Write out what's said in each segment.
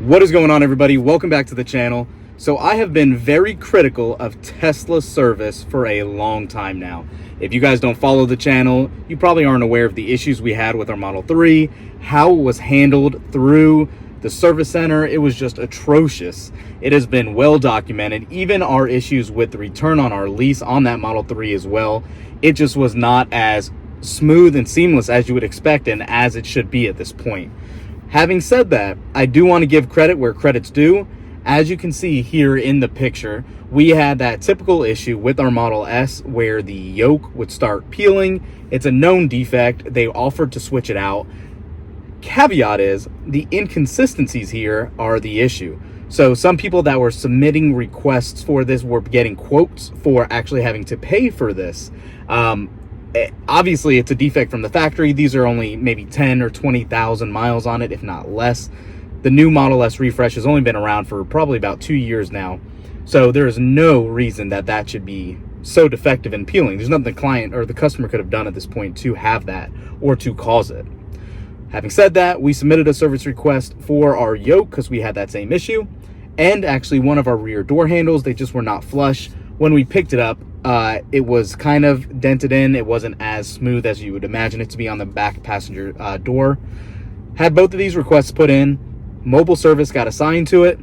What is going on, everybody? Welcome back to the channel. So I have been very critical of Tesla service for a long time now. If you guys don't follow the channel, you probably aren't aware of the issues we had with our Model 3, how it was handled through the service center. It was just atrocious. It has been well documented. Even our issues with the return on our lease on that Model 3 as well. It just was not as smooth and seamless as you would expect and as it should be at this point. Having said that, I do want to give credit where credit's due. As you can see here in the picture, we had that typical issue with our Model S where the yoke would start peeling. It's a known defect. They offered to switch it out. Caveat is the inconsistencies here are the issue. So some people that were submitting requests for this were getting quotes for actually having to pay for this. Obviously, it's a defect from the factory. These are only maybe 10 or 20,000 miles on it, if not less. The new Model S refresh has only been around for probably about 2 years now. So there is no reason that that should be so defective and peeling. There's nothing the client or the customer could have done at this point to have that or to cause it. Having said that, we submitted a service request for our yoke because we had that same issue. And actually one of our rear door handles, they just were not flush. When we picked it up, it was kind of dented in. It wasn't as smooth as you would imagine it to be on the back passenger door. Had both of these requests put in. Mobile service got assigned to it.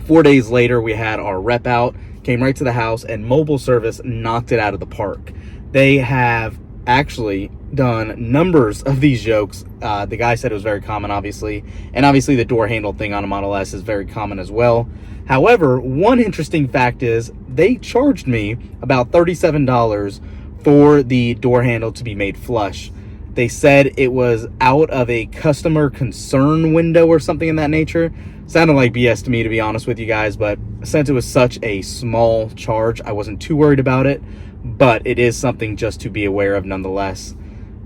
4 days later, we had our rep out, came right to the house, and mobile service knocked it out of the park. They have actually done numbers of these yokes. The guy said it was very common, obviously. And obviously the door handle thing on a Model S is very common as well. However, one interesting fact is they charged me about $37 for the door handle to be made flush. They said it was out of a customer concern window or something in that nature. Sounded like BS to me, to be honest with you guys, but since it was such a small charge, I wasn't too worried about it. But it is something just to be aware of nonetheless.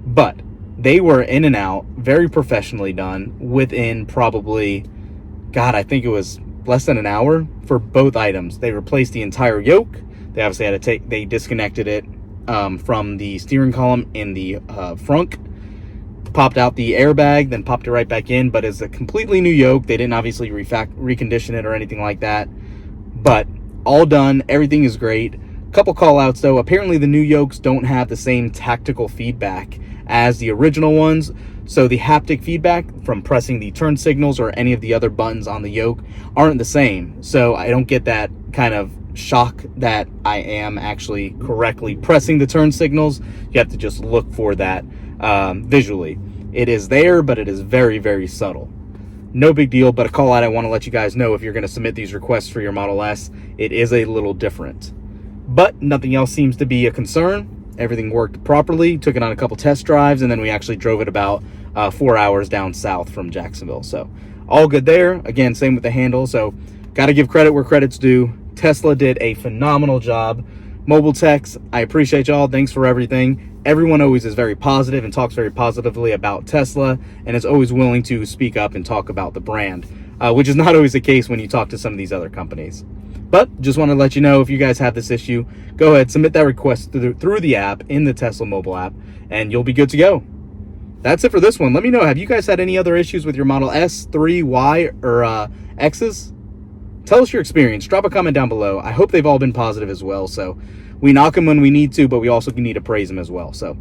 But they were in and out, very professionally done, within probably, God, I think it was less than an hour for both items. They replaced the entire yoke. They obviously had to they disconnected it from the steering column in the frunk, popped out the airbag, then popped it right back in. But it's a completely new yoke. They didn't obviously recondition it or anything like that. But all done. Everything is great. Couple call outs though. Apparently the new yokes don't have the same tactical feedback as the original ones. So the haptic feedback from pressing the turn signals or any of the other buttons on the yoke aren't the same. So I don't get that kind of shock that I am actually correctly pressing the turn signals. You have to just look for that visually. It is there, but it is very, very subtle. No big deal, but a call out I want to let you guys know if you're going to submit these requests for your Model S, it is a little different. But nothing else seems to be a concern. Everything worked properly. Took it on a couple test drives, and then we actually drove it about 4 hours down south from Jacksonville. So all good there. Again, same with the handle. So got to give credit where credit's due. Tesla did a phenomenal job. Mobile techs, I appreciate y'all. Thanks for everything. Everyone always is very positive and talks very positively about Tesla and is always willing to speak up and talk about the brand, which is not always the case when you talk to some of these other companies. But just want to let you know, if you guys have this issue, go ahead, submit that request through the app, in the Tesla mobile app, and you'll be good to go. That's it for this one. Let me know, have you guys had any other issues with your Model S, 3, Y, or X's? Tell us your experience. Drop a comment down below. I hope they've all been positive as well. So we knock them when we need to, but we also need to praise them as well. So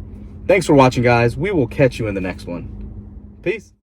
thanks for watching, guys. We will catch you in the next one. Peace.